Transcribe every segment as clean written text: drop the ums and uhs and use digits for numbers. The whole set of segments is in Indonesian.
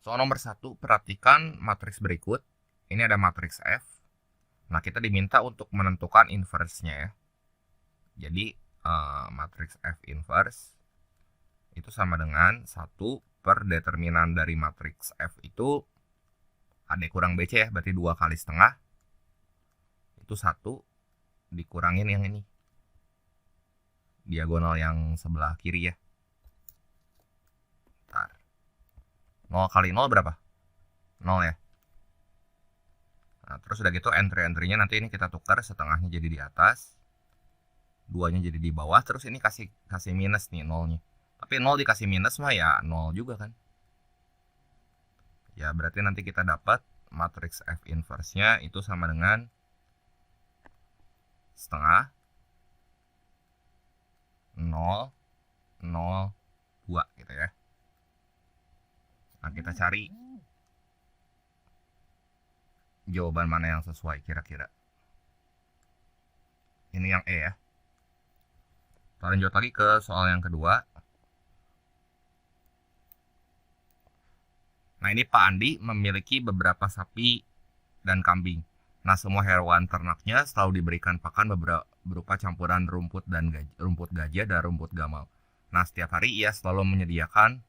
Soal nomor 1, perhatikan matriks berikut. Ini ada matriks F. Nah, kita diminta untuk menentukan inverse-nya ya. Jadi, matriks F inverse itu sama dengan 1 per determinan dari matriks F itu AD kurang BC ya, berarti 2 kali setengah. Itu 1 dikurangin yang ini. Diagonal yang sebelah kiri ya. Bentar. 0 kali 0 berapa? 0 ya. Nah, terus udah gitu entry-entrynya nanti ini kita tukar, setengahnya jadi di atas, 2-nya jadi di bawah, terus ini kasih minus nih 0-nya. Tapi 0 dikasih minus mah ya 0 juga kan. Ya berarti nanti kita dapat matriks F inverse-nya itu sama dengan setengah 0, 0, 2 gitu ya. Nah, kita cari jawaban mana yang sesuai kira-kira. Ini yang E ya. Kita lanjut lagi ke soal yang kedua. Nah, ini Pak Andi memiliki beberapa sapi dan kambing. Nah, semua hewan ternaknya selalu diberikan pakan berupa campuran rumput gajah dan rumput gamal. Nah, setiap hari ia selalu menyediakan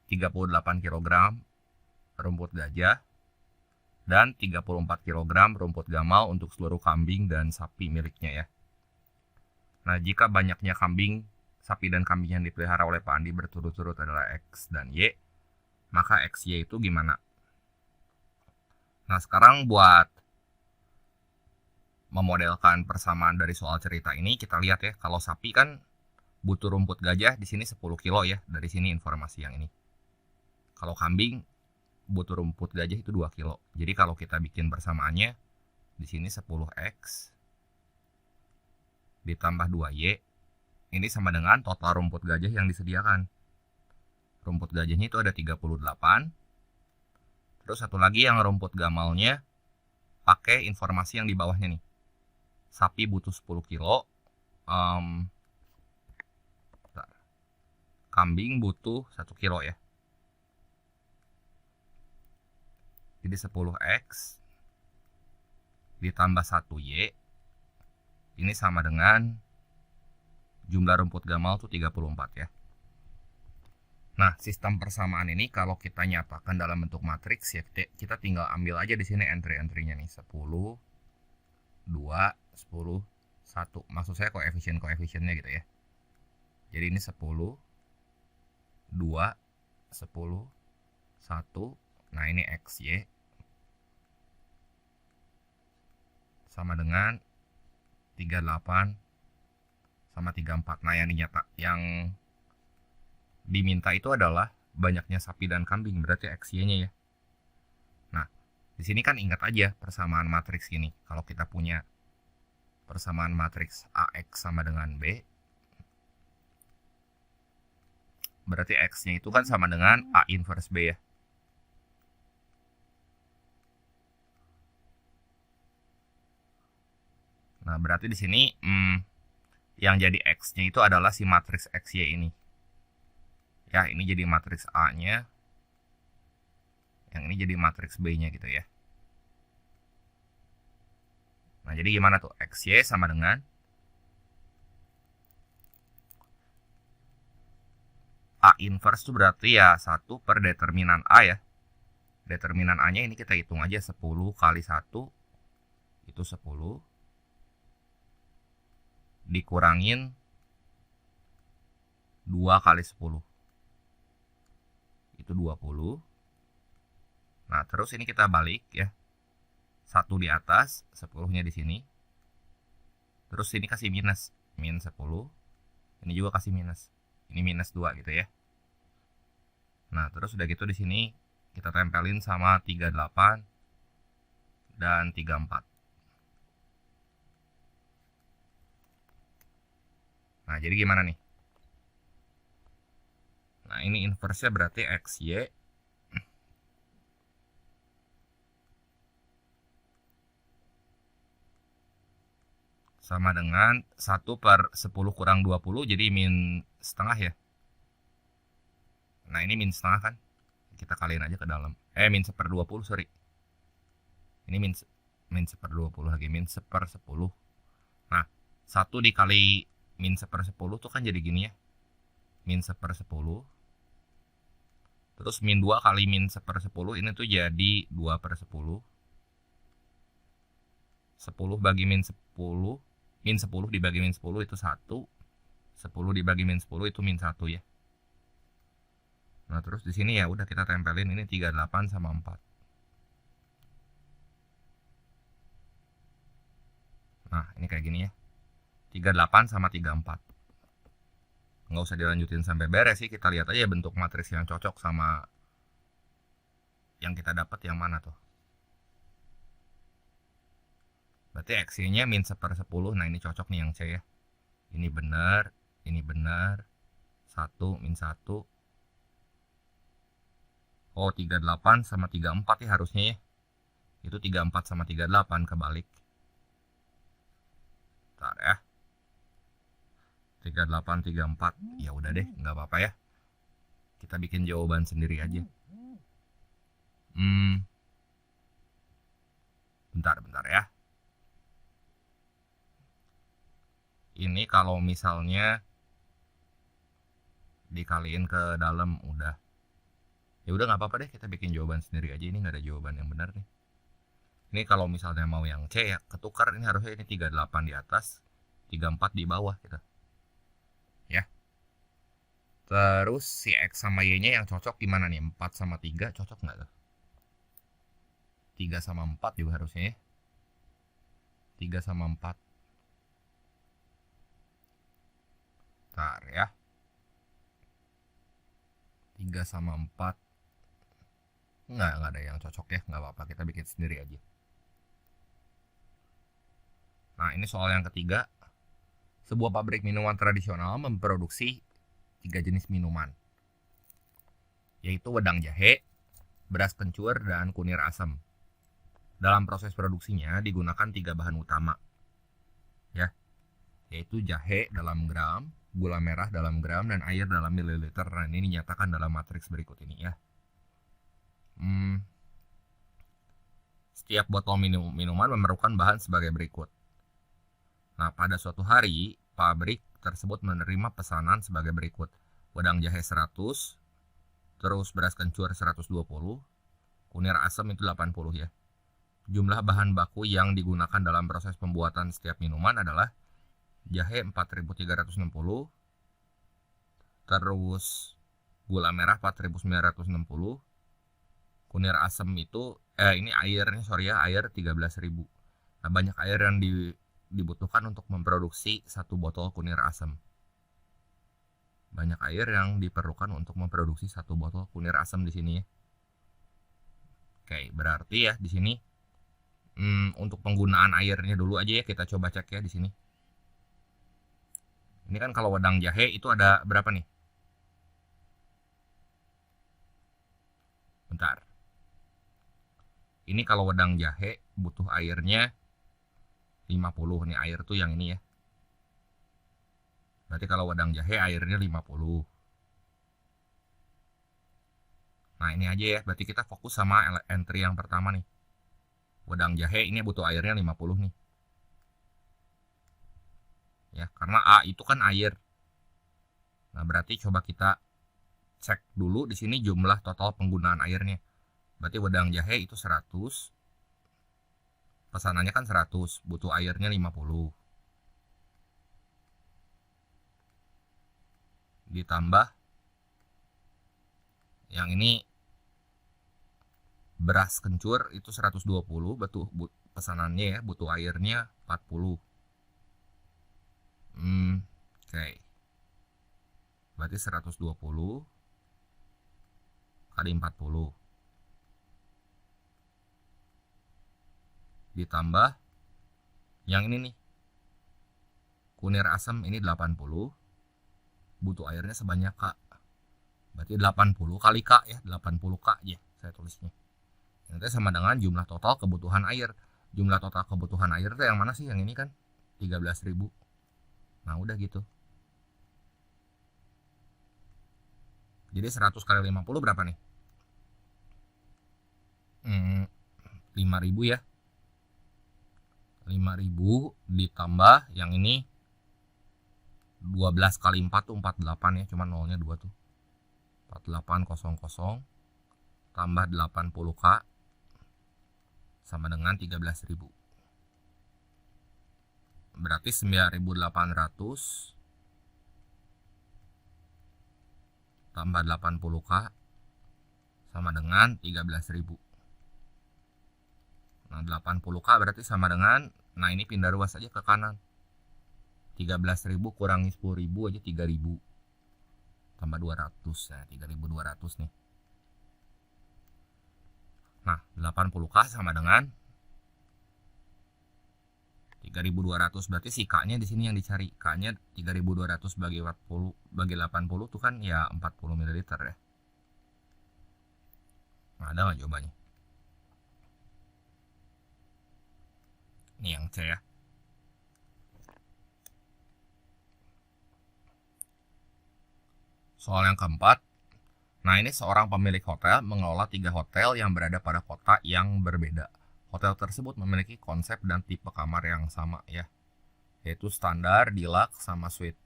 38 kg rumput gajah dan 34 kg rumput gamal untuk seluruh kambing dan sapi miliknya ya. Nah, jika banyaknya sapi dan kambing yang dipelihara oleh Pak Andi berturut-turut adalah X dan Y, maka XY itu gimana? Nah, sekarang buat memodelkan persamaan dari soal cerita ini, kita lihat ya, kalau sapi kan butuh rumput gajah di sini 10 kilo ya, dari sini informasi yang ini. Kalau kambing butuh rumput gajah itu 2 kilo. Jadi kalau kita bikin persamaannya, di sini 10X ditambah 2Y, ini sama dengan total rumput gajah yang disediakan. Rumput gajahnya itu ada 38. Terus satu lagi yang rumput gamalnya, pakai informasi yang di bawahnya nih. Sapi butuh 10 kilo. Kambing butuh 1 kilo ya. Jadi 10X ditambah 1Y, ini sama dengan jumlah rumput gamal itu 34 ya. Nah, sistem persamaan ini kalau kita nyatakan dalam bentuk matriks ya, kita tinggal ambil aja di sini entry-entrynya nih, 10, 2, 10, 1. Maksud saya koefisien-koefisiennya gitu ya. Jadi ini 10, 2, 10, 1. Nah, ini XY sama dengan 38 sama 34. Nah, yang diminta itu adalah banyaknya sapi dan kambing, berarti XY-nya ya. Nah, di sini kan ingat aja persamaan matriks ini. Kalau kita punya persamaan matriks AX sama dengan B, berarti X-nya itu kan sama dengan A inverse B ya. Nah, berarti di sini yang jadi X-nya itu adalah si matriks XY ini. Ya, ini jadi matriks A-nya. Yang ini jadi matriks B-nya gitu ya. Nah, jadi gimana tuh? XY sama dengan A inverse itu berarti ya 1 per determinan A ya. Determinan A-nya ini kita hitung aja, 10 kali 1 itu 10. Dikurangin 2 kali 10 itu 20. Nah, terus ini kita balik ya, 1 di atas, 10-nya di sini. Terus ini kasih minus, min 10. Ini juga kasih minus, ini minus 2 gitu ya. Nah, terus udah gitu di sini kita tempelin sama 38 dan 34. Nah, jadi gimana nih? Nah, ini inverse-nya berarti XY sama dengan 1 per 10 kurang 20, jadi min setengah ya. Nah, ini min setengah kan. kita kaliin aja ke dalam. Min 1/20, sorry. Ini min 1/20 lagi, min 1/10. Nah, 1 dikali min 1/10 tuh kan jadi gini ya. Min 1/10. Terus min 2 kali min 1/10 ini tuh jadi 2/10. 10 bagi min 10. Min 10 dibagi min 10 itu 1. 10 dibagi min 10 itu min 1 ya. Nah, terus di sini ya udah kita tempelin ini 38 sama 4. Nah, ini kayak gini ya. 38 sama 34. Nggak usah dilanjutin sampai beres sih, kita lihat aja bentuk matriks yang cocok sama yang kita dapat yang mana tuh. Berarti X-nya min 1/10. Nah, ini cocok nih yang C ya. Ini benar, ini benar. 1 min 1. Oh, 38 sama 34 ya harusnya ya. Itu 34 sama 38 kebalik. Bentar ya. 38 34. Ya udah deh, nggak apa-apa ya. Kita bikin jawaban sendiri aja. Bentar ya. Ini kalau misalnya dikaliin ke dalam udah. Ya udah nggak apa-apa deh, kita bikin jawaban sendiri aja. Ini nggak ada jawaban yang benar nih. Ini kalau misalnya mau yang C ya ketukar, ini harusnya ini 38 di atas, 34 di bawah gitu. Ya. Terus si X sama Y-nya yang cocok gimana nih? 4 sama 3 cocok nggak tuh? 3 sama 4 juga harusnya ya. 3 sama 4. Bentar ya. 3 sama 4. Nggak ada yang cocok ya. Nggak apa-apa, kita bikin sendiri aja. Nah, ini soal yang ketiga. Sebuah pabrik minuman tradisional memproduksi 3 jenis minuman, yaitu wedang jahe, beras kencur, dan kunir asam. Dalam proses produksinya digunakan 3 bahan utama, ya, yaitu jahe dalam gram, gula merah dalam gram, dan air dalam mililiter. Nah, ini dinyatakan dalam matriks berikut ini ya. Setiap botol minuman memerlukan bahan sebagai berikut. Nah, pada suatu hari, pabrik tersebut menerima pesanan sebagai berikut. Wedang jahe 100, terus beras kencur 120, kunir asam itu 80 ya. Jumlah bahan baku yang digunakan dalam proses pembuatan setiap minuman adalah jahe 4360, terus gula merah 4960, kunir asam itu ini airnya ya, air 13.000. Nah, banyak air yang dibutuhkan untuk memproduksi 1 botol kunir asam. Banyak air yang diperlukan untuk memproduksi 1 botol kunir asam di sini ya. Oke, berarti ya di sini untuk penggunaan airnya dulu aja ya, kita coba cek ya di sini. Ini kan kalau wedang jahe itu ada berapa nih? Bentar. Ini kalau wedang jahe butuh airnya 50. Nih air tuh yang ini ya. Berarti kalau wedang jahe airnya 50. Nah, ini aja ya. Berarti kita fokus sama entry yang pertama nih. Wedang jahe ini butuh airnya 50 nih. Ya, karena A itu kan air. Nah, berarti coba kita cek dulu di sini jumlah total penggunaan airnya. Berarti wedang jahe itu 100. Pesanannya kan 100, butuh airnya 50. Ditambah yang ini beras kencur itu 120, pesanannya ya, butuh airnya 40. Oke. Berarti 120 kali 40. Ditambah yang ini nih, kunir asam ini 80, butuh airnya sebanyak K. Berarti 80 kali K ya, 80 K ya saya tulisnya. Nanti sama dengan jumlah total kebutuhan air. Jumlah total kebutuhan air itu yang mana sih? Yang ini kan 13.000. Nah, udah gitu. Jadi 100 kali 50 berapa nih? 5.000 ya. 5.000 ditambah yang ini 12 kali 4 tuh 48 ya, cuma nolnya 2 tuh. 4800 tambah 80k sama dengan 13.000. Berarti 9.800 tambah 80k sama dengan 13.000. Nah, 80k berarti sama dengan, nah ini pindah ruas aja ke kanan. 13.000 kurangi 10.000 aja 3.000. Tambah 200, nah 3.200 nih. Nah, 80k sama dengan 3.200, berarti si K-nya di sini yang dicari. K-nya 3.200 bagi 40 bagi 80 tuh kan ya 40 ml ya. Nah, ada nggak jawabannya? Ini yang C ya. Soal yang keempat. Nah, ini seorang pemilik hotel mengelola 3 hotel yang berada pada kota yang berbeda. Hotel tersebut memiliki konsep dan tipe kamar yang sama ya, yaitu standar, deluxe, sama suite,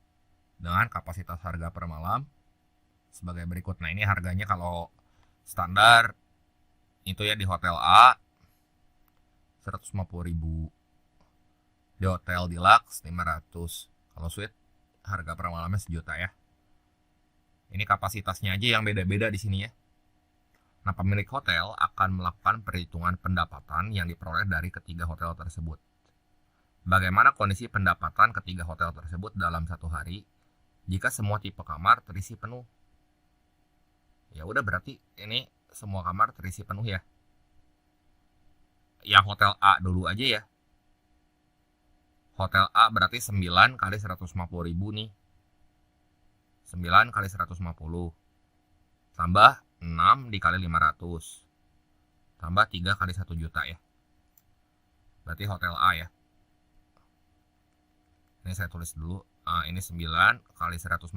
dengan kapasitas harga per malam sebagai berikut. Nah, ini harganya kalau standar itu ya di hotel A 150.000, di hotel deluxe 500, kalau suite harga per malamnya 1 juta ya. Ini kapasitasnya aja yang beda-beda di sini ya. Nah, pemilik hotel akan melakukan perhitungan pendapatan yang diperoleh dari ketiga hotel tersebut. Bagaimana kondisi pendapatan ketiga hotel tersebut dalam satu hari jika semua tipe kamar terisi penuh? Ya udah, berarti ini semua kamar terisi penuh ya. Yang hotel A dulu aja ya. Hotel A berarti 9 kali 150.000 nih. 9 kali 150 tambah 6 dikali 500 tambah 3 kali 1 juta ya. Berarti hotel A ya. Ini saya tulis dulu. Ini 9 kali 150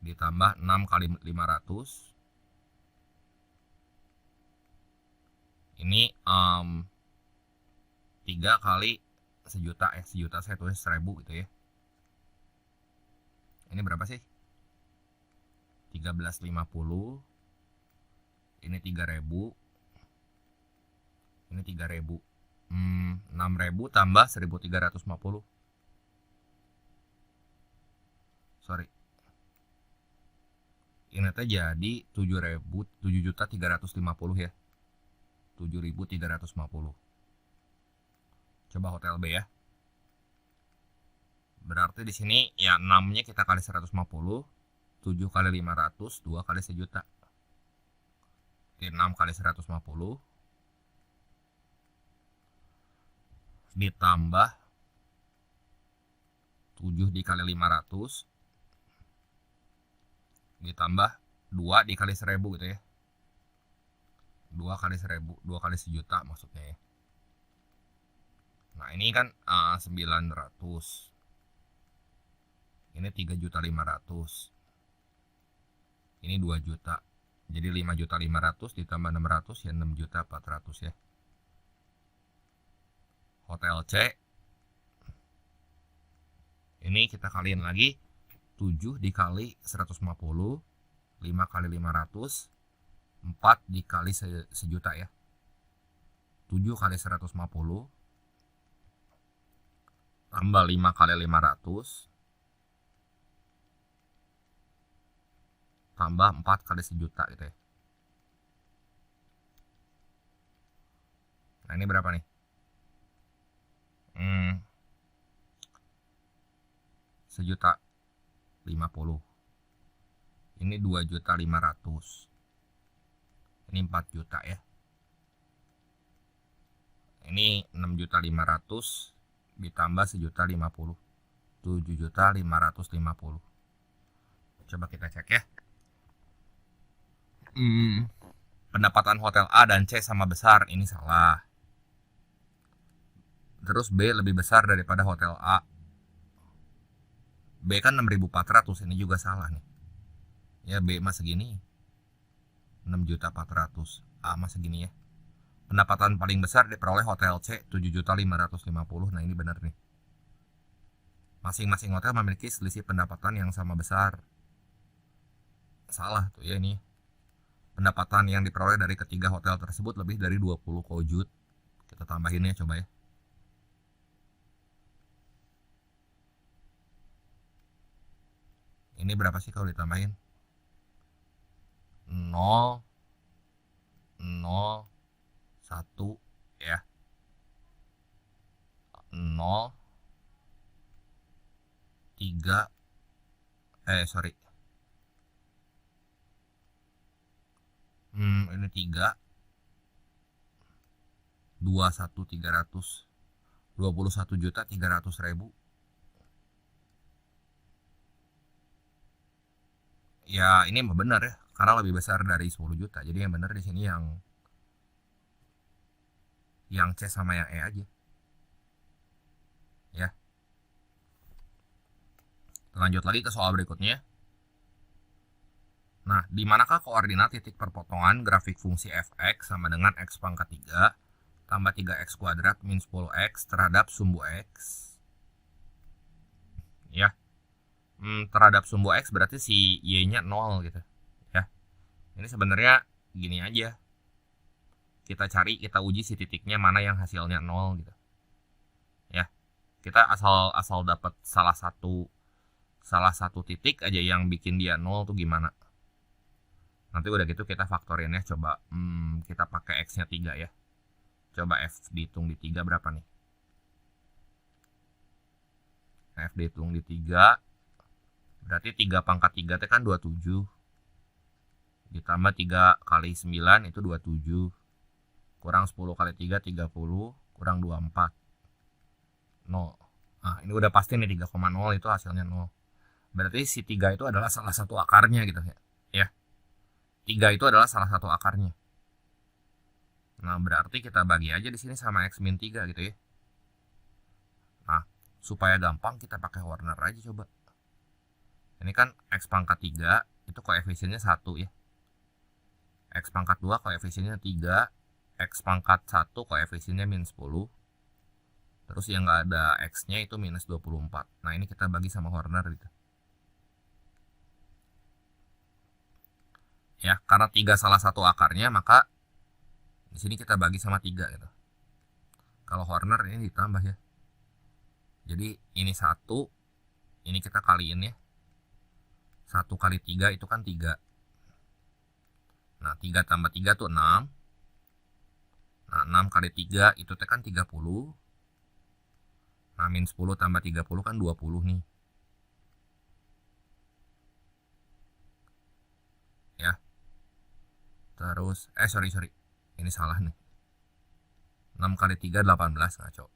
ditambah 6 kali 500. Ini 3 kali 1 juta ya. 1 juta saya tulis 1.000 gitu ya. Ini berapa sih? 1350. Ini 3.000. Ini 3.000. 6.000 tambah 1.350. Sorry. Ini teh jadi 7.350 ya. 7.350. Coba hotel B ya. Berarti di sini ya 6-nya kita kali 150, 7 kali 500, 2 kali 1 juta. 6 kali 150 ditambah 7 dikali 500 ditambah 2 dikali 1.000 gitu ya. 2 kali 1.000, 2 kali 1 juta maksudnya ya. Nah, ini kan 900. Ini 3.500.000. Ini 2 juta. Jadi 5.500.000 ditambah 600 ya 6.400.000 ya. Hotel C. Ini kita kaliin lagi. 7 dikali 150, 5 kali 500, 4 dikali 1 juta ya. 7 kali 150 tambah 5 kali 500 tambah 4 kali 1 juta gitu ya. Nah, ini berapa nih? 1.050.000. Ini 2.500.000. Ini 4 juta ya. Ini 6.500.000 ditambah 1.050.000. 7.550.000. Coba kita cek ya. Pendapatan hotel A dan C sama besar, ini salah. Terus B lebih besar daripada hotel A. B kan 6.400, ini juga salah nih. Ya B mah segini. 6.400.000. Masa gini ya. Pendapatan paling besar diperoleh Hotel C 7.550.000. Nah ini benar nih. Masing-masing hotel memiliki selisih pendapatan yang sama besar. Salah tuh ya ini. Pendapatan yang diperoleh dari ketiga hotel tersebut lebih dari 20 kojut. Kita tambahin ya coba ya. Ini berapa sih kalau ditambahin? 0, 0, 1 ya. 0, 3, sorry. Ini 3, 21.300, 21.300.000. Ya ini mah benar ya, karena lebih besar dari 10 juta. Jadi yang benar di sini yang C sama yang E aja. Ya. Lanjut lagi ke soal berikutnya. Nah, di manakah koordinat titik perpotongan grafik fungsi f(x) sama dengan x pangkat 3 tambah 3x kuadrat min 10x terhadap sumbu x? Ya. Terhadap sumbu x berarti si y-nya 0 gitu. Ya. Ini sebenarnya gini aja. Kita uji si titiknya mana yang hasilnya 0 gitu. Ya. Kita asal dapat salah satu titik aja yang bikin dia 0 tuh gimana. Nanti udah gitu kita faktorin ya. Coba kita pakai x-nya 3 ya. Coba f dihitung di 3 berapa nih? F dihitung di 3 berarti 3 pangkat 3 itu kan 27. Ditambah 3 kali 9 itu 27. Kurang 10 kali 3 30. Kurang 24. 0. Nah ini udah pasti nih 3,0 itu hasilnya 0. Berarti si 3 itu adalah salah satu akarnya gitu ya. 3 itu adalah salah satu akarnya. Nah, berarti kita bagi aja di sini sama x min 3 gitu ya. Nah, supaya gampang kita pakai Warner aja coba. Ini kan x pangkat 3 itu koefisiennya 1 ya. X pangkat 2 koefisiennya 3. X pangkat 1 koefisiennya min 10. Terus yang nggak ada x-nya itu minus 24. Nah, ini kita bagi sama Warner gitu. Ya, karena 3 salah satu akarnya, maka di sini kita bagi sama 3 gitu. Kalau Horner ini ditambah ya. Jadi ini 1, ini kita kaliin ya. 1 kali 3 itu kan 3. Nah, 3 tambah 3 tuh 6. Nah, 6 kali 3 itu kan 30. Nah, min 10 tambah 30 kan 20 nih. Ya. Terus, sorry. Ini salah nih. 6 kali 3, 18 ngaco.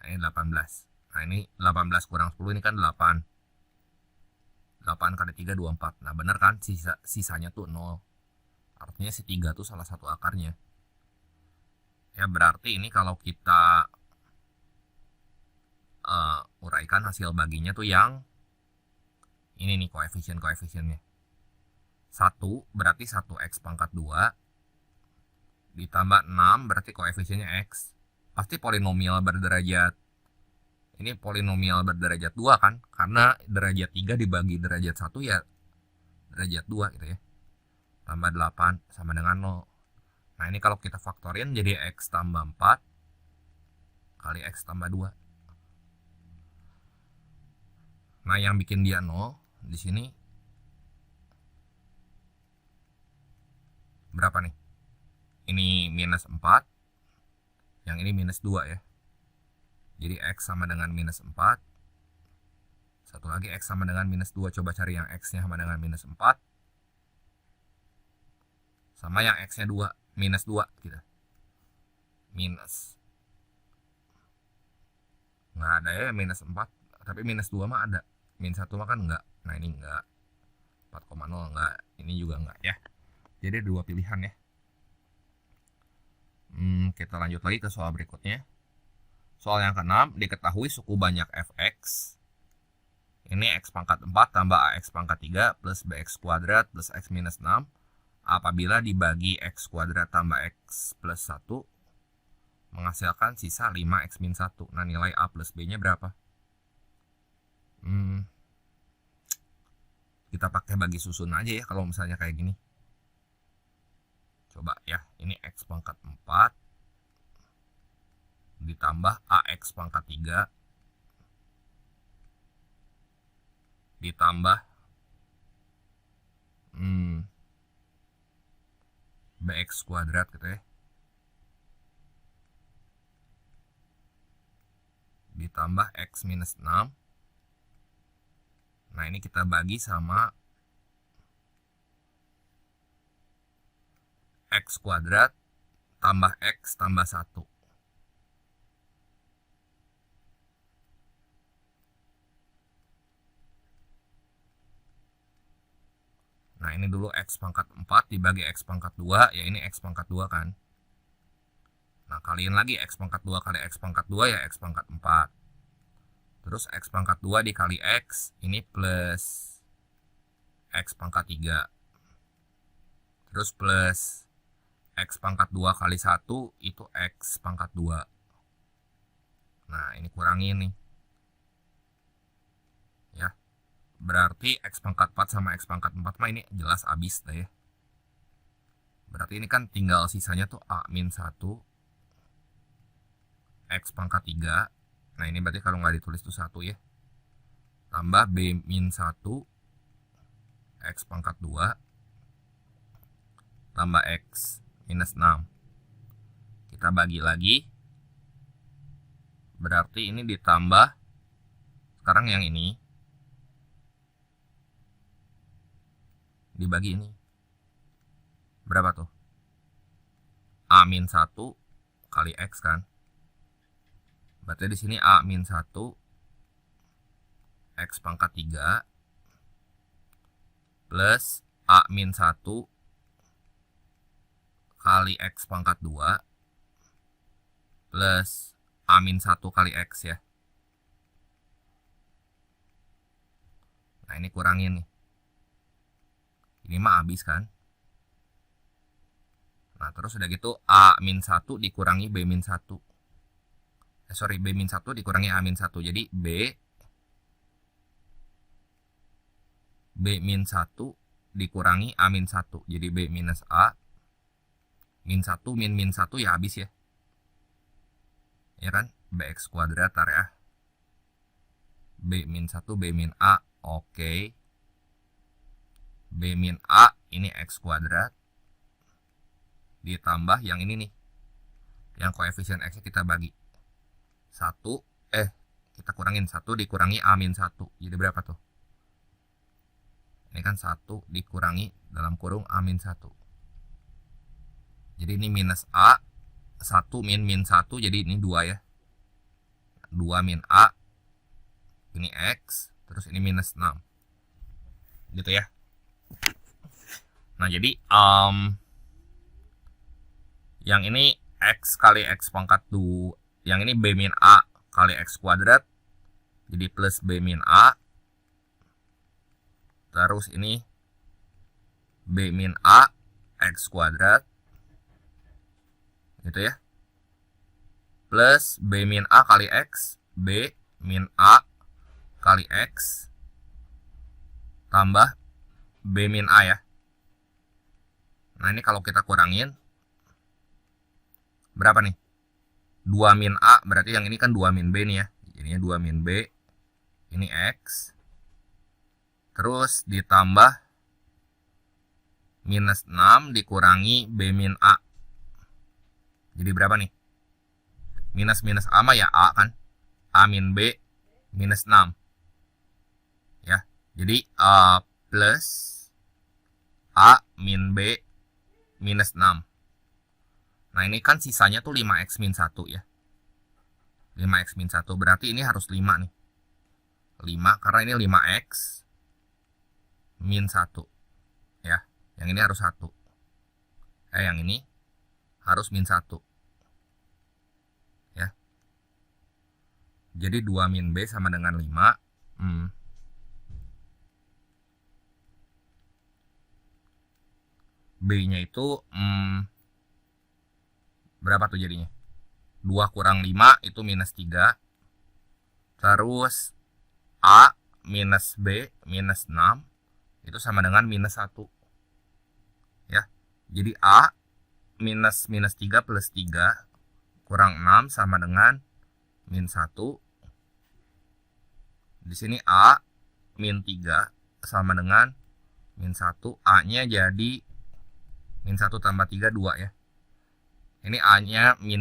Nah, ini 18. Nah, ini 18 kurang 10 ini kan 8. 8 kali 3, 24. Nah, bener kan? Sisanya tuh 0. Artinya si 3 tuh salah satu akarnya. Ya, berarti ini kalau kita uraikan hasil baginya tuh yang ini nih koefisiennya. 1 berarti 1x pangkat 2 ditambah 6 berarti koefisiennya x. Pasti polinomial berderajat. Ini polinomial berderajat 2 kan? Karena derajat 3 dibagi derajat 1 ya derajat 2 gitu ya. Tambah 8 sama dengan 0. Nah, ini kalau kita faktorin jadi x tambah 4 kali x tambah 2. Nah, yang bikin dia 0 di sini berapa nih? Ini minus 4. Yang ini minus 2 ya. Jadi x sama dengan minus 4. Satu lagi x sama dengan minus 2. Coba cari yang x-nya sama dengan minus 4. Sama yang x-nya 2. Minus 2 gitu. Minus. Nggak ada ya minus 4. Tapi minus 2 mah ada. Min 1 mah kan enggak. Nah, ini enggak. 4,0 enggak. Ini juga enggak ya. Jadi ada 2 pilihan ya. Kita lanjut lagi ke soal berikutnya. Soal yang ke-6, diketahui suku banyak fx. Ini x pangkat 4 tambah ax pangkat 3 plus bx kuadrat plus x minus 6 apabila dibagi X kuadrat tambah X plus 1 menghasilkan sisa 5X min 1. Nah, nilai A plus B nya berapa? Kita pakai bagi susun aja ya kalau misalnya kayak gini. Coba ya, ini X pangkat 4 ditambah AX pangkat 3 ditambah BX kuadrat gitu ya, ditambah X minus 6. Nah, ini kita bagi sama X kuadrat tambah X tambah 1. Nah, ini dulu X pangkat 4 dibagi X pangkat 2, ya ini X pangkat 2 kan. Nah, kaliin lagi X pangkat 2 kali X pangkat 2 ya X pangkat 4. Terus X pangkat 2 dikali X, ini plus X pangkat 3. Terus plus X pangkat 2 kali 1, itu X pangkat 2. Nah, ini kurangin nih. Ya, berarti X pangkat 4 sama X pangkat 4 mah ini jelas habis dah ya. Berarti ini kan tinggal sisanya tuh A min 1, X pangkat 3. Nah, ini berarti kalau nggak ditulis tuh 1 ya. Tambah B min 1, X pangkat 2, tambah X minus 6. Kita bagi lagi. Berarti ini ditambah, sekarang yang ini dibagi ini. Berapa tuh? A min 1 kali X kan. Berarti di sini A min 1 X pangkat 3 plus A min 1 kali X pangkat 2 plus A min 1 kali X ya. Nah, ini kurangin nih. Ini mah habis kan. Nah, terus udah gitu A min 1 dikurangi B min 1. B min 1 dikurangi A min 1. Jadi B min 1 dikurangi A min 1. Jadi B minus A min 1 min 1 ya habis ya. Ya kan? BX kuadrat ya. B min 1 B min A. Oke. B min A ini X kuadrat. Ditambah yang ini nih. Yang koefisien X kita bagi. 1, kita kurangin 1 dikurangi A min 1. Jadi berapa tuh? Ini kan 1 dikurangi dalam kurung A min 1. Jadi ini minus A, 1 min 1, jadi ini 2 ya. 2 min A, ini X, terus ini minus 6. Gitu ya. Nah, jadi yang ini X kali X pangkat 2. Yang ini B min A kali X kuadrat. Jadi plus B min A. Terus ini B min A X kuadrat. Gitu ya. Plus B min A kali X. B min A kali X. Tambah B min A ya. Nah, ini kalau kita kurangin. Berapa nih? 2 min A, berarti yang ini kan 2 min B nih ya. Jadinya 2 min B. Ini X. Terus ditambah minus 6 dikurangi B min A. Jadi berapa nih? Minus A mah ya A kan. A min B minus 6. Ya. Jadi plus A min B minus 6. Nah, ini kan sisanya tuh 5X min 1 ya. 5X min 1. Berarti ini harus 5 nih. 5 karena ini 5X min 1. Ya. Yang ini harus 1. Yang ini harus min 1. Ya. Jadi 2 min B sama dengan 5. B-nya itu berapa tuh jadinya? 2 kurang 5 itu minus 3. Terus A minus B minus 6 itu sama dengan minus 1. Ya. Jadi A minus 3 plus 3 kurang 6 sama dengan min 1. Di sini A min 3 sama dengan min 1. A-nya jadi min 1 tambah 3, 2 ya. Ini A-nya 2,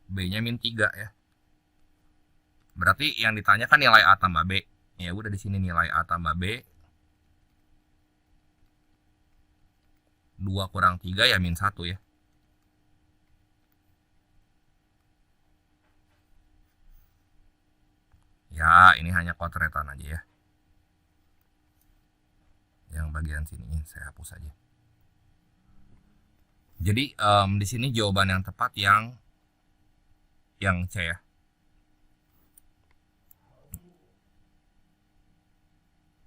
B-nya min 3 ya. Berarti yang ditanyakan nilai A tambah B. Ya udah di sini nilai A tambah B. 2 kurang 3 ya min 1 ya. Ya, ini hanya kontretan aja ya. Yang bagian sini saya hapus aja. Jadi di sini jawaban yang tepat yang C ya.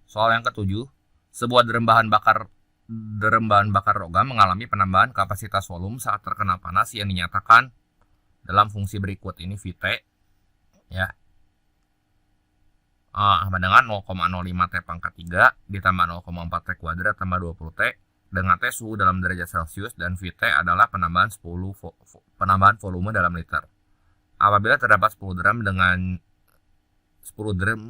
Soal yang ke-7, sebuah drum bahan bakar logam mengalami penambahan kapasitas volume saat terkena panas yang dinyatakan dalam fungsi berikut. Ini Vt ya. Sama dengan 0,05 T pangkat 3 ditambah 0,4 T kuadrat tambah 20 T dengan T suhu dalam derajat Celcius dan Vt adalah penambahan volume dalam liter. Apabila terdapat 10 drum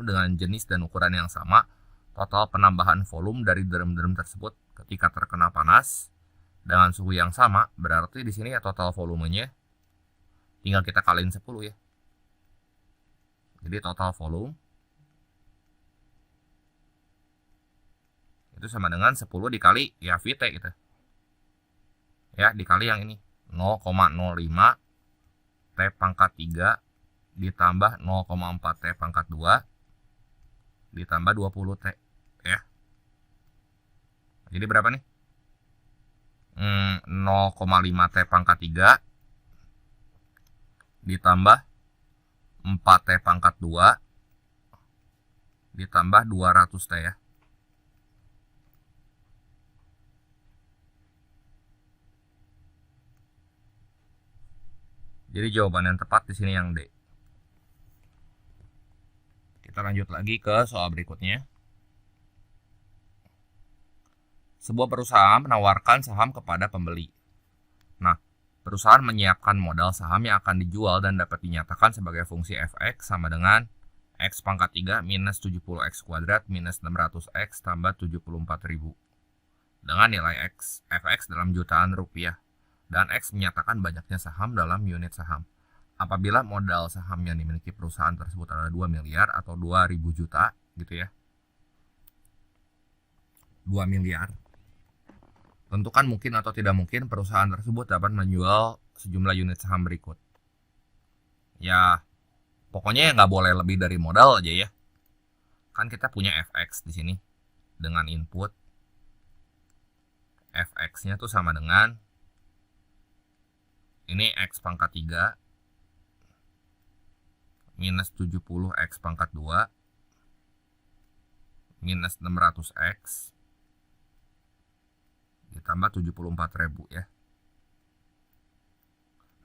dengan jenis dan ukuran yang sama, total penambahan volume dari drum-drum tersebut ketika terkena panas dengan suhu yang sama, berarti di sini ya total volumenya tinggal kita kaliin 10 ya. Jadi total volume itu sama dengan 10 dikali ya Vt gitu. Ya, dikali yang ini 0,05 T pangkat 3 ditambah 0,4 T pangkat 2 ditambah 20 T ya. Jadi berapa nih? 0,5 T pangkat 3 ditambah 4 T pangkat 2 ditambah 200 T ya. Jadi jawaban yang tepat di sini yang D. Kita lanjut lagi ke soal berikutnya. Sebuah perusahaan menawarkan saham kepada pembeli. Nah, perusahaan menyiapkan modal saham yang akan dijual dan dapat dinyatakan sebagai fungsi fx sama dengan x pangkat 3 minus 70x kuadrat minus 600x tambah 74.000 dengan nilai fx dalam jutaan rupiah. Dan X menyatakan banyaknya saham dalam unit saham. Apabila modal saham yang dimiliki perusahaan tersebut adalah 2 miliar atau 2.000 juta gitu ya. 2 miliar. Tentukan mungkin atau tidak mungkin perusahaan tersebut dapat menjual sejumlah unit saham berikut. Ya, pokoknya nggak boleh lebih dari modal aja ya. Kan kita punya fx di sini dengan input. Fx-nya tuh sama dengan ini X pangkat 3 minus 70X pangkat 2 minus 600X ditambah 74.000 ya.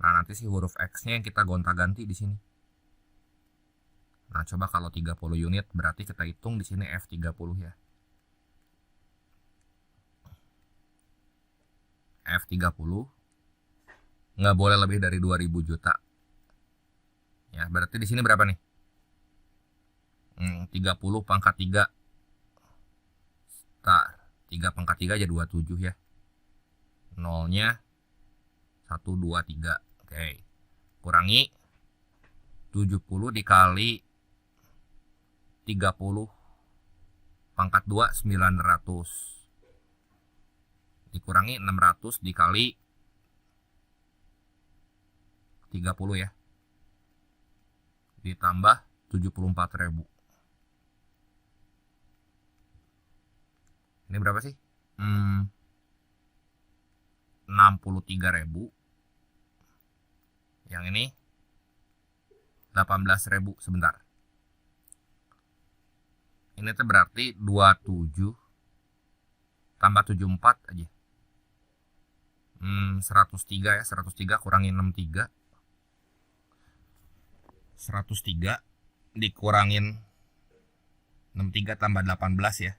Nah, nanti si huruf X-nya yang kita gonta-ganti di sini. Nah, coba kalau 30 unit berarti kita hitung di sini F30 ya. F30 nggak boleh lebih dari 2.000 juta. Ya, berarti di sini berapa nih? 30 pangkat 3. 3 pangkat 3 aja 27 ya. Nolnya 1, 2, 3. Oke. Kurangi 70 dikali 30 pangkat 2 900. Dikurangi 600 dikali 30 ya. Ditambah 74.000. Ini berapa sih? 63.000. Yang ini 18.000 sebentar. Ini tuh berarti 27 tambah 74 aja. 103 ya, 103 kurangin 63. 103 dikurangin 63 tambah 18 ya.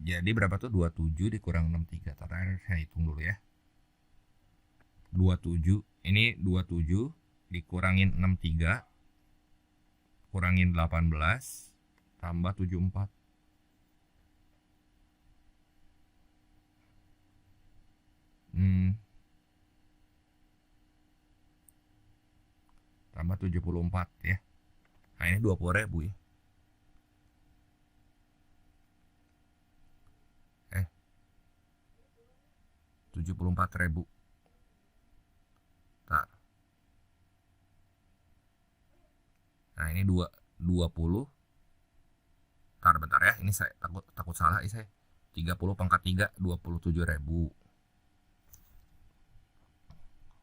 Jadi berapa tuh? 27 dikurang 63. Terakhir saya hitung dulu ya. 27, ini 27 dikurangin 63 kurangin 18 tambah 74. Tambah 74 ya. Nah ini 20.000 ya. 74.000. Nah ini 20. Bentar ya, ini saya takut salah saya. 30 pangkat 3 27.000.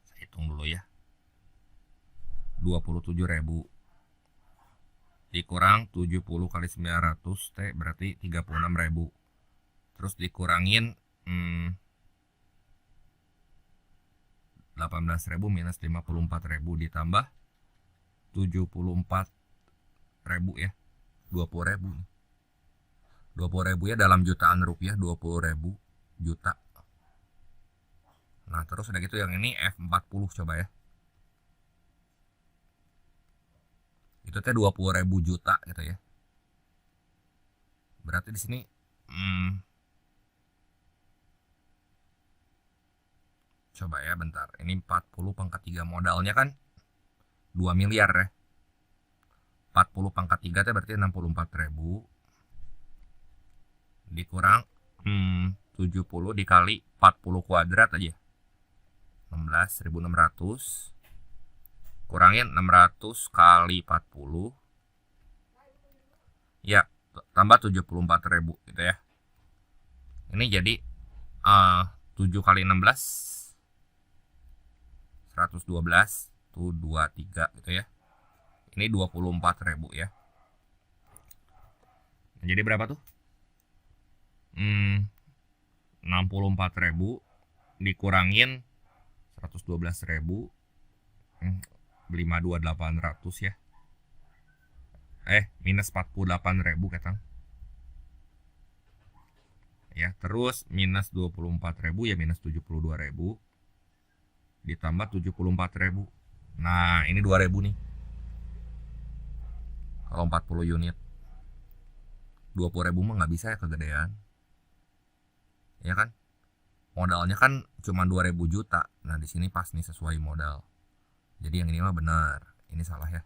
Saya hitung dulu ya. 27.000 dikurang 70 kali 900 T berarti 36.000. Terus dikurangin 18.000 minus 54.000 ditambah 74.000 ya. 20.000 nih. 20.000 ya dalam jutaan rupiah, 20.000 juta. Nah terus udah gitu yang ini F40 coba ya. Itu teh 20.000 juta gitu ya. Berarti di sini coba ya bentar. Ini 40 pangkat 3 modalnya kan 2 miliar ya. 40 pangkat 3 teh berarti 64.000 dikurang 70 dikali 40 kuadrat aja. 16.600 kurangin 600 kali 40 ya tambah 74.000 gitu ya. Ini jadi 7 kali 16 112 tuh 23 gitu ya. Ini 24.000 ya. Jadi berapa tuh? 64.000 dikurangin 112.000 52.800 ya. Minus 48.000 katang. Ya, terus minus 24.000 ya minus 72.000 ditambah 74.000. Nah, ini 2.000 nih. Kalau 40 unit. 20.000 mah nggak bisa ya, kegedean. Ya kan? Modalnya kan cuma 2.000 juta. Nah, di sini pas nih sesuai modal. Jadi yang ini mah benar, ini salah ya.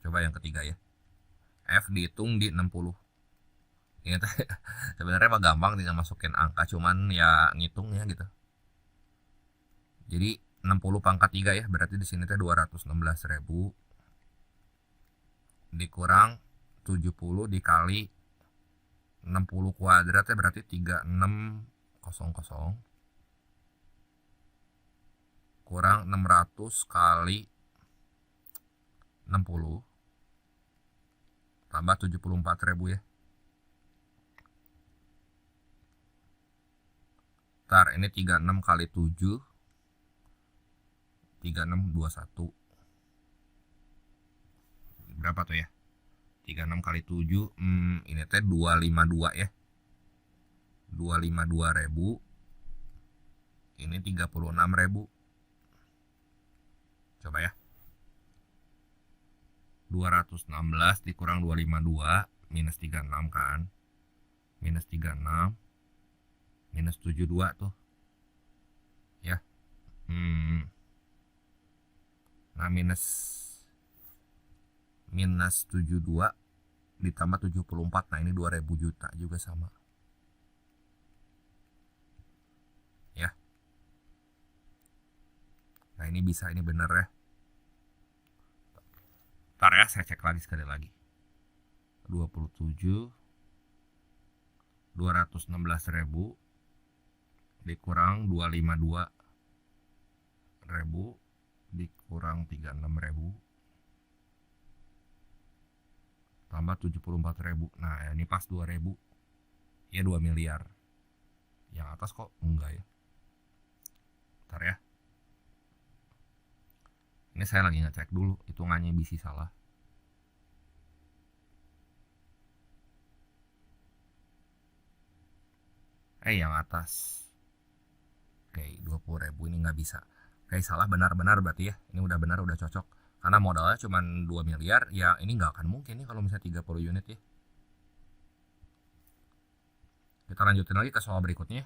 Coba yang ketiga ya. F dihitung di 60. Ini teh sebenarnya mah gampang tinggal masukin angka, cuman ya ngitung ya gitu. Jadi 60 pangkat 3 ya, berarti di sini teh 216.000 dikurang 70 dikali 60 kuadrat ya berarti 3600 kurang 600 kali 60 tambah 74.000 ya. Ntar ini 36 kali 7 3621 berapa tuh ya? 36 kali 7 ini teh 252 ya. 252.000 ini 36.000. Coba ya. 216 dikurang 252 minus 36 kan. Minus 36 minus 72 tuh. Ya. Nah, minus 72 ditambah 74. Nah, ini 2.000 juta juga sama. Ya. Nah, ini bisa, ini bener ya. Ntar ya, saya cek lagi sekali lagi. 27 216.000 dikurang 252.000 dikurang 36.000 tambah 74.000. Nah, ini pas 2.000. Ya 2 miliar. Yang atas kok enggak ya? Bentar ya. Ini saya lagi ngecek dulu, hitungannya bisa salah. Yang atas. Oke, 20.000 ini nggak bisa. Oke, salah benar-benar berarti ya. Ini udah benar, udah cocok. Karena modalnya cuma 2 miliar, ya ini nggak akan mungkin nih kalau misalnya 30 unit ya. Kita lanjutin lagi ke soal berikutnya.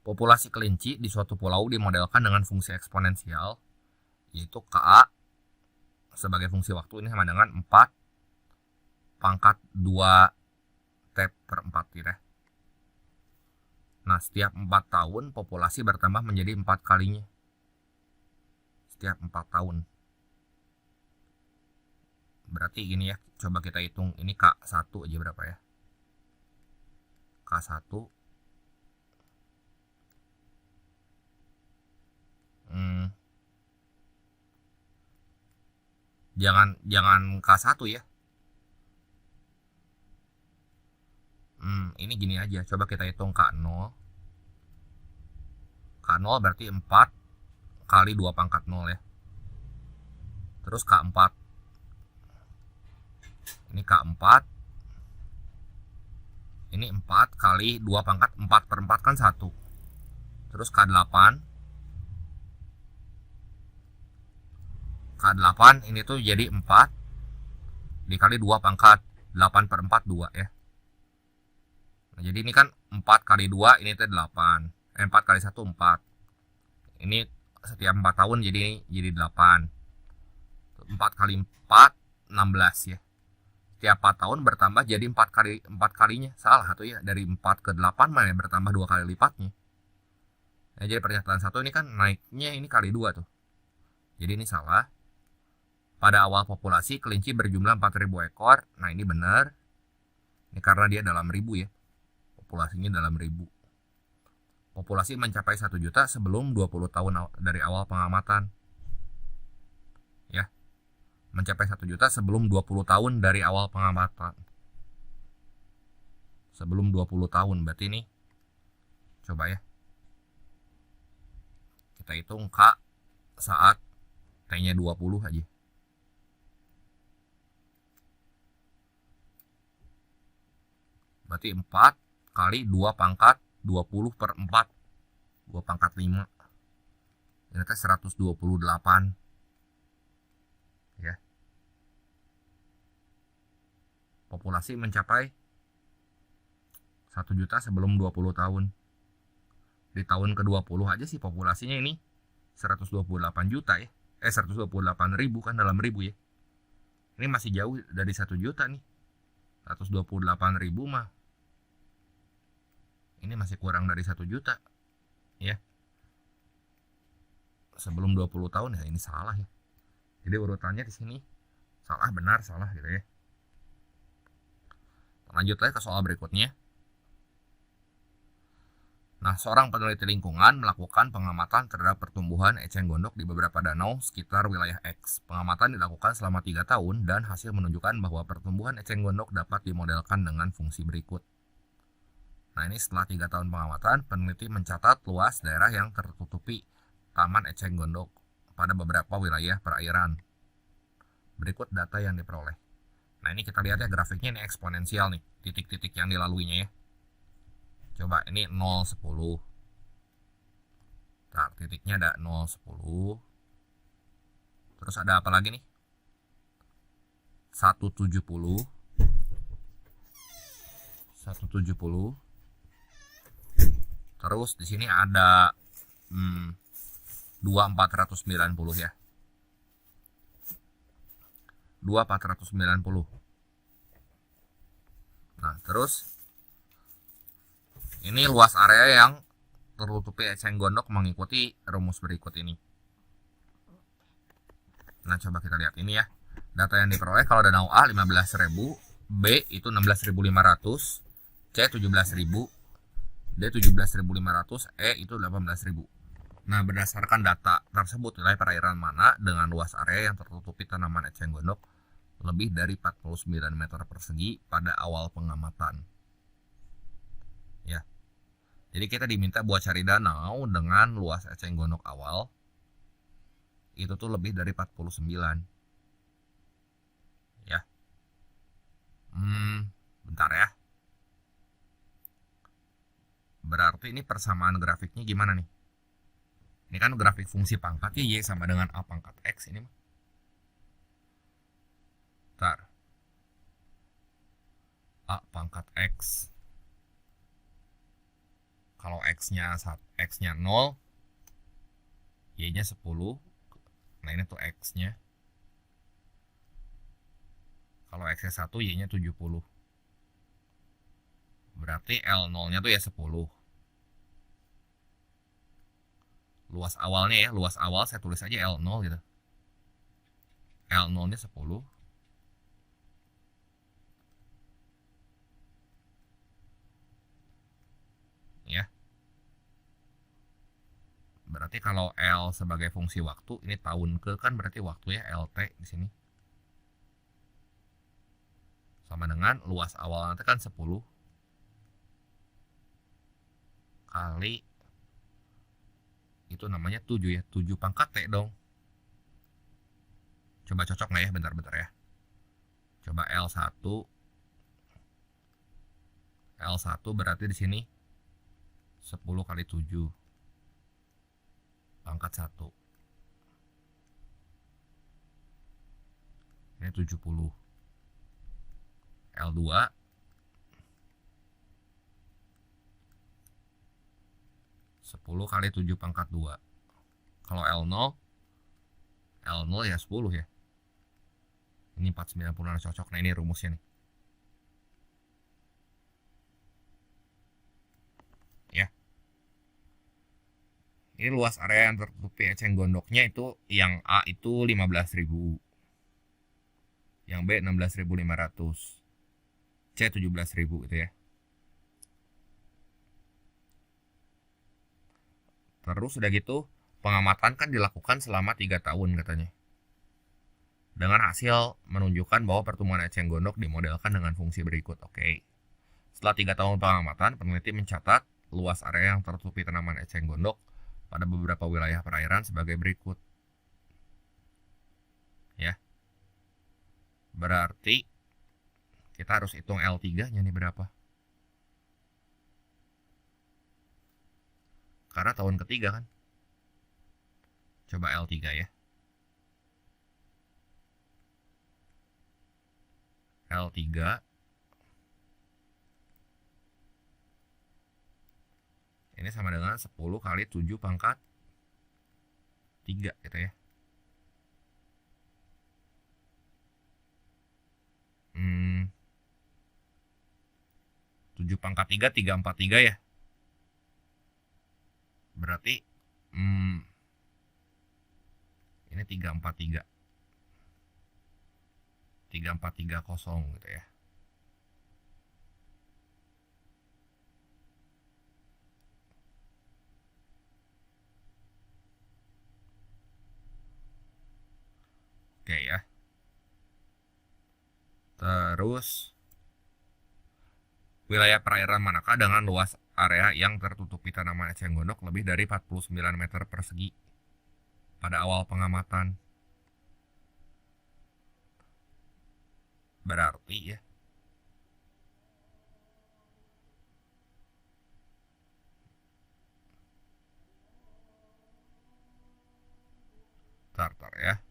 Populasi kelinci di suatu pulau dimodelkan dengan fungsi eksponensial, yaitu Ka sebagai fungsi waktu ini sama dengan 4 pangkat 2 T per 4 ya. Nah, setiap 4 tahun populasi bertambah menjadi 4 kalinya. Setiap 4 tahun. Berarti gini ya, coba kita hitung. Ini K1 aja berapa ya? K1 jangan K1 ya. Ini gini aja, coba kita hitung K0. K0 berarti 4 kali 2 pangkat 0 ya. Terus K4. Ini K4. Ini 4 kali 2 pangkat 4 per 4 kan 1. Terus K8. K8 ini tuh jadi 4 dikali 2 pangkat 8 per 4 2 ya. Nah, jadi ini kan 4 kali 2 ini tuh 8. 4 kali 1 4. Ini setiap 4 tahun jadi 8. 4 kali 4 16 ya. Setiap 4 tahun bertambah jadi 4 kalinya. Salah tuh ya, dari 4 ke 8 mana bertambah 2 kali lipatnya. Nah, jadi pernyataan 1 ini kan naiknya ini kali 2 tuh. Jadi ini salah. Pada awal populasi kelinci berjumlah 4.000 ekor. Nah, ini benar. Ini karena dia dalam ribu ya. Populasinya dalam ribu. Populasi mencapai 1 juta sebelum 20 tahun dari awal pengamatan. Ya. Mencapai 1 juta sebelum 20 tahun dari awal pengamatan. Sebelum 20 tahun berarti ini. Coba ya. Kita hitung K saat T-nya 20 aja. Berarti 4 kali 2 pangkat 20 per 4. 2 pangkat 5. Ini teh 128. Ya. Populasi mencapai 1 juta sebelum 20 tahun. Di tahun ke-20 aja sih populasinya ini 128 juta ya. 128 ribu kan dalam ribu ya. Ini masih jauh dari 1 juta nih. 128 ribu mah ini masih kurang dari 1 juta ya. Sebelum 20 tahun ya ini salah ya. Jadi urutannya di sini salah benar salah gitu ya. Lanjut lagi ke soal berikutnya. Nah, seorang peneliti lingkungan melakukan pengamatan terhadap pertumbuhan eceng gondok di beberapa danau sekitar wilayah X. Pengamatan dilakukan selama 3 tahun dan hasil menunjukkan bahwa pertumbuhan eceng gondok dapat dimodelkan dengan fungsi berikut. Nah, ini setelah 3 tahun pengamatan, peneliti mencatat luas daerah yang tertutupi taman eceng gondok pada beberapa wilayah perairan. Berikut data yang diperoleh. Nah, ini kita lihat ya grafiknya ini eksponensial nih, titik-titik yang dilaluinya ya. Coba ini 0, 10. Nah, titiknya ada 0, 10. Terus ada apa lagi nih? 170. 170. Terus di sini ada 2490 ya. 2490. Nah, terus ini luas area yang tertutupi eceng gondok mengikuti rumus berikut ini. Nah, coba kita lihat ini ya. Data yang diperoleh kalau danau A 15.000, B itu 16.500, C 17.000, D 17.500, E itu 18.000. Nah, berdasarkan data tersebut, wilayah perairan mana dengan luas area yang tertutupi tanaman eceng gondok lebih dari 49 meter persegi pada awal pengamatan. Ya. Jadi kita diminta buat cari danau dengan luas eceng gondok awal itu tuh lebih dari 49. Ya. Bentar ya. Berarti ini persamaan grafiknya gimana nih? Ini kan grafik fungsi pangkat ya, Y sama dengan A pangkat X ini mah. Bentar. A pangkat X. Kalau X-nya 0, Y-nya 10. Nah ini tuh X-nya. Kalau X-nya 1, Y-nya 70. Berarti L0-nya tuh ya 10. Luas awalnya ya, luas awal saya tulis aja L0 gitu. L0-nya 10. Ya. Berarti kalau L sebagai fungsi waktu, ini tahun ke kan berarti waktu ya, LT di sini. Sama dengan luas awal nanti kan 10 kali itu namanya 7 ya, 7 pangkat T dong. Coba cocok nggak ya, bentar-bentar ya. Coba L1 berarti di sini 10 kali 7 pangkat 1. Ini 70. L2 10 kali 7 pangkat 2. Kalau L0 ya 10 ya. Ini 490 cocok. Nah ini rumusnya nih. Ya. Ini luas area yang tertutupi eceng gondoknya itu yang A itu 15.000. Yang B 16.500. C 17.000 gitu ya. Terus udah gitu, pengamatan kan dilakukan selama 3 tahun katanya. Dengan hasil menunjukkan bahwa pertumbuhan eceng gondok dimodelkan dengan fungsi berikut. Oke. Setelah 3 tahun pengamatan, peneliti mencatat luas area yang tertutupi tanaman eceng gondok pada beberapa wilayah perairan sebagai berikut. Ya. Berarti kita harus hitung L3-nya nih berapa. Karena tahun ketiga kan. Coba L3 ya. L3 ini sama dengan 10 kali 7 pangkat 3 gitu ya. 7 pangkat 3, 343 ya. Berarti ini 343. 3430 gitu ya. Oke ya. Terus wilayah perairan manakah dengan luas area yang tertutupi tanaman eceng gondok lebih dari 49 meter persegi pada awal pengamatan? Berarti ya, tar ya.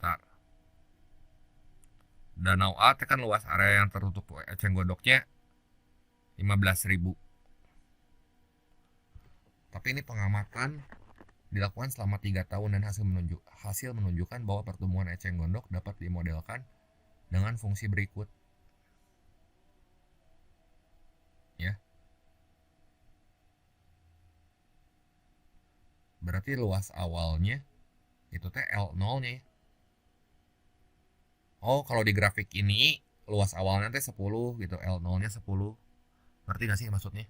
Tar. Danau A kan luas area yang tertutup eceng gondoknya 15.000. Tapi ini pengamatan dilakukan selama 3 tahun dan hasil menunjukkan bahwa pertumbuhan eceng gondok dapat dimodelkan dengan fungsi berikut. Ya. Berarti luas awalnya itu teh L0-nya ya. Oh, kalau di grafik ini luas awalnya teh 10 gitu, L0-nya 10. Ngerti gak sih maksudnya?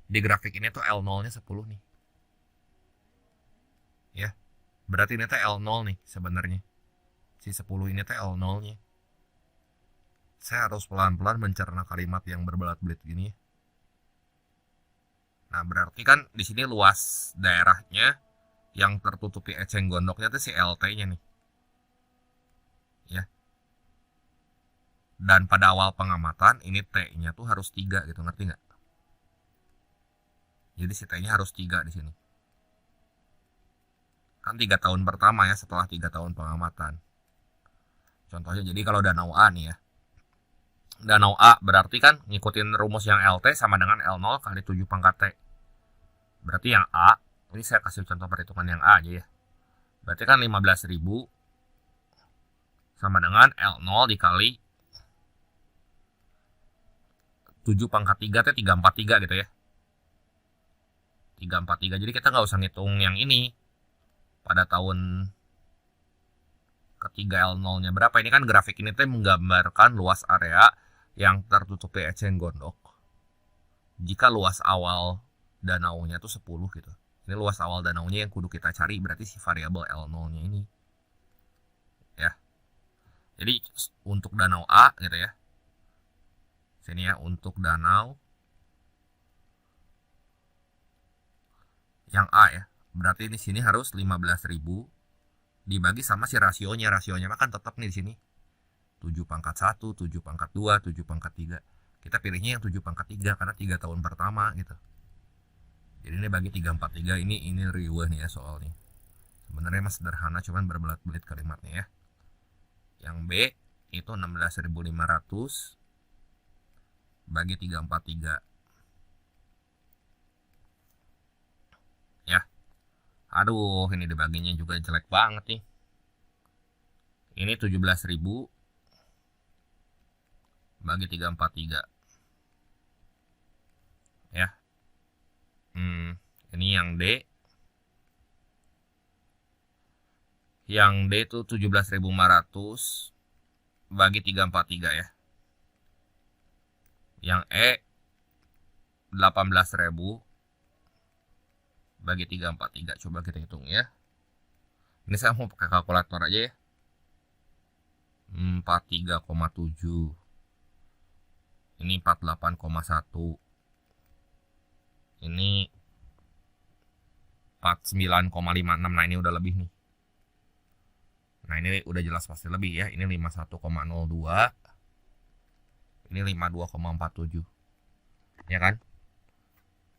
Di grafik ini tuh L0-nya 10 nih. Ya. Berarti ini teh L0 nih sebenarnya. Si 10 ini teh L0-nya. Saya harus pelan-pelan mencerna kalimat yang berbelat-belit gini ya. Nah, berarti kan di sini luas daerahnya yang tertutupi eceng gondoknya itu si LT-nya nih. Ya. Dan pada awal pengamatan ini T-nya tuh harus 3 gitu, ngerti nggak? Jadi si T-nya harus 3 di sini. Kan 3 tahun pertama ya setelah 3 tahun pengamatan. Contohnya jadi kalau danau A nih ya. Danau A berarti kan ngikutin rumus yang LT sama dengan L0 kali 7 pangkat T. Berarti yang A, ini saya kasih contoh perhitungan yang A aja ya. Berarti kan 15.000 sama dengan L0 dikali 7 pangkat 3 T 343 gitu ya. 343, jadi kita nggak usah ngitung yang ini. Pada tahun ketiga L0-nya berapa. Ini kan grafik ini menggambarkan luas area yang tertutupi eceng gondok. Jika luas awal danaunya tuh 10 gitu. Ini luas awal danaunya yang kudu kita cari, berarti si variabel L0-nya ini. Ya. Jadi untuk danau A gitu ya. Sini ya, untuk danau yang A ya. Berarti di sini harus 15.000 dibagi sama si rasionya. Rasionya kan tetap nih di sini. 7 pangkat 1, 7 pangkat 2, 7 pangkat 3. Kita pilihnya yang 7 pangkat 3 karena 3 tahun pertama gitu. Jadi ini bagi 343, ini riweh nih ya soalnya. Sebenarnya mah sederhana, cuman berbelat-belit kalimatnya ya. Yang B itu 16.500 bagi 343. Ya. Aduh, ini dibaginya juga jelek banget nih. Ini 17.000 bagi 343. Ya. Ini yang D. Yang D itu 17.500 bagi 343 ya. Yang E 18.000 bagi 343. Coba kita hitung ya. Ini saya mau pakai kalkulator aja ya. 43,7. Ini 48,1. Ini 49,56. Nah, ini udah lebih nih. Nah, ini udah jelas pasti lebih ya. Ini 51,02. Ini 52,47. Ya kan?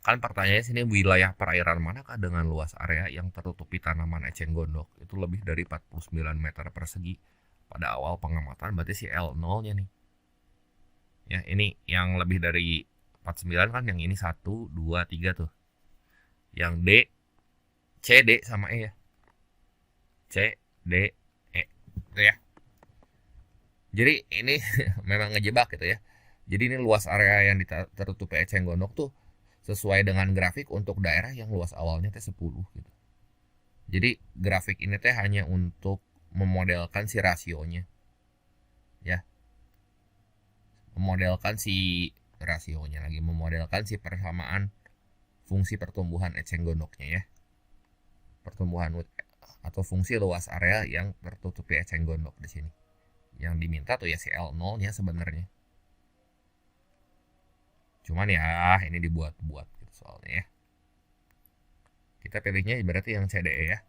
Kan pertanyaannya sini wilayah perairan manakah dengan luas area yang tertutupi tanaman eceng gondok itu lebih dari 49 meter persegi pada awal pengamatan, berarti si L0-nya nih. Ya, ini yang lebih dari 49 kan yang ini 1, 2, 3 tuh. Yang D, C, D sama E ya. C, D, E. Gitu ya. Jadi ini memang ngejebak gitu ya. Jadi ini luas area yang tertutupi eceng gondok tuh sesuai dengan grafik untuk daerah yang luas awalnya teh 10 gitu. Jadi grafik ini teh hanya untuk memodelkan si rasionya. Ya. Memodelkan si rasionya lagi, memodelkan si persamaan fungsi pertumbuhan eceng gondoknya ya. Pertumbuhan atau fungsi luas area yang tertutupi eceng gondok di sini. Yang diminta tuh ya si L0-nya sebenarnya. Cuman ya ini dibuat-buat gitu soalnya ya. Kita pilihnya berarti yang CDE ya.